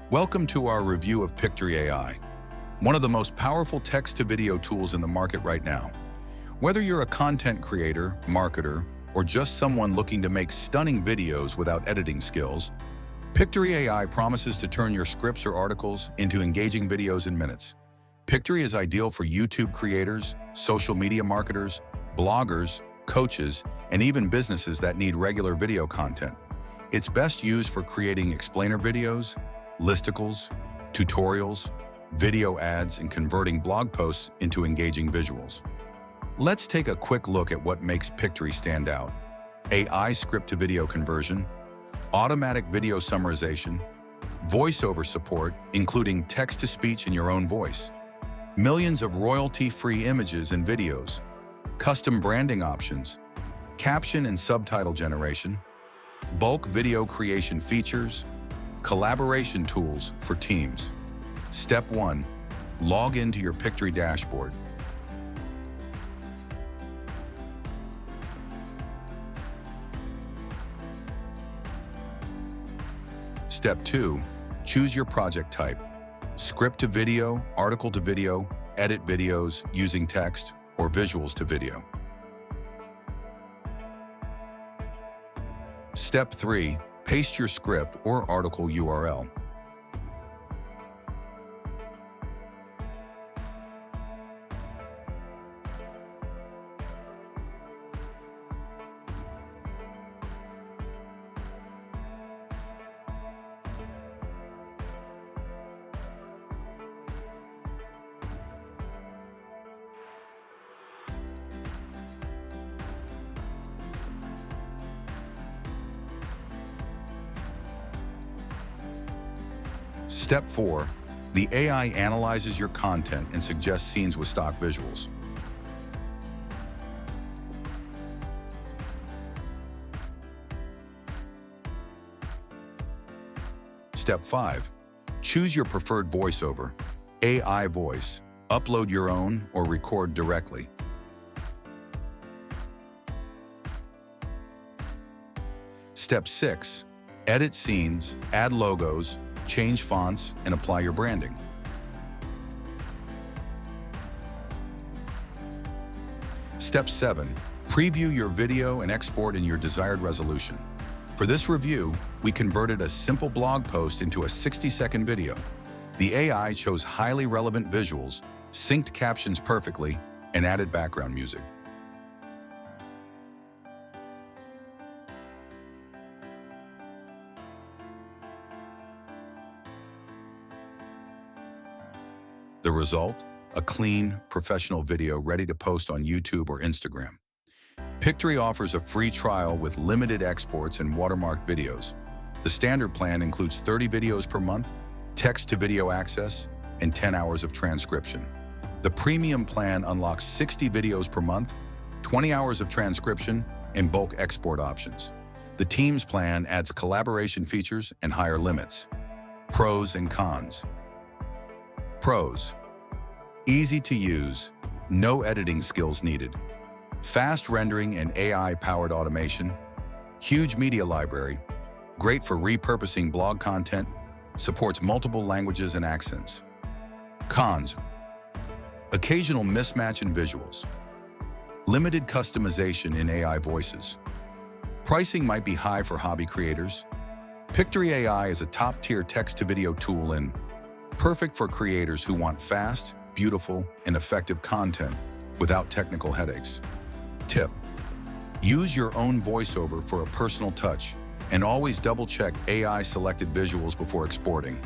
Welcome to our review of Pictory AI, one of the most powerful text-to-video tools in the market right now. Whether you're a content creator, marketer, or just someone looking to make stunning videos without editing skills, Pictory AI promises to turn your scripts or articles into engaging videos in minutes. Pictory is ideal for YouTube creators, social media marketers, bloggers, coaches, and even businesses that need regular video content. It's best used for creating explainer videos, listicles, tutorials, video ads, and converting blog posts into engaging visuals. Let's take a quick look at what makes Pictory stand out. AI script-to-video conversion, automatic video summarization, voiceover support, including text-to-speech in your own voice, millions of royalty-free images and videos, custom branding options, caption and subtitle generation, bulk video creation features, collaboration tools for teams. Step 1. Log into your Pictory dashboard. Step 2. Choose your project type. Script to video, article to video, edit videos using text, or visuals to video. Step 3. Paste your script or article URL. Step 4. The AI analyzes your content and suggests scenes with stock visuals. Step 5. Choose your preferred voiceover, AI voice. Upload your own or record directly. Step 6. Edit scenes, add logos, change fonts, and apply your branding. Step 7. Preview your video and export in your desired resolution. For this review, we converted a simple blog post into a 60-second video. The AI chose highly relevant visuals, synced captions perfectly, and added background music. The result? A clean, professional video ready to post on YouTube or Instagram. Pictory offers a free trial with limited exports and watermarked videos. The standard plan includes 30 videos per month, text-to-video access, and 10 hours of transcription. The premium plan unlocks 60 videos per month, 20 hours of transcription, and bulk export options. The Teams plan adds collaboration features and higher limits. Pros and cons. Pros. Easy to use, no editing skills needed. Fast rendering and AI-powered automation. Huge media library, great for repurposing blog content, supports multiple languages and accents. Cons. Occasional mismatch in visuals. Limited customization in AI voices. Pricing might be high for hobby creators. Pictory AI is a top-tier text-to-video tool and perfect for creators who want fast, beautiful, and effective content without technical headaches. Tip: use your own voiceover for a personal touch and always double-check AI-selected visuals before exporting.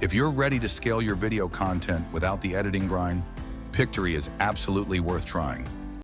If you're ready to scale your video content without the editing grind, Pictory is absolutely worth trying.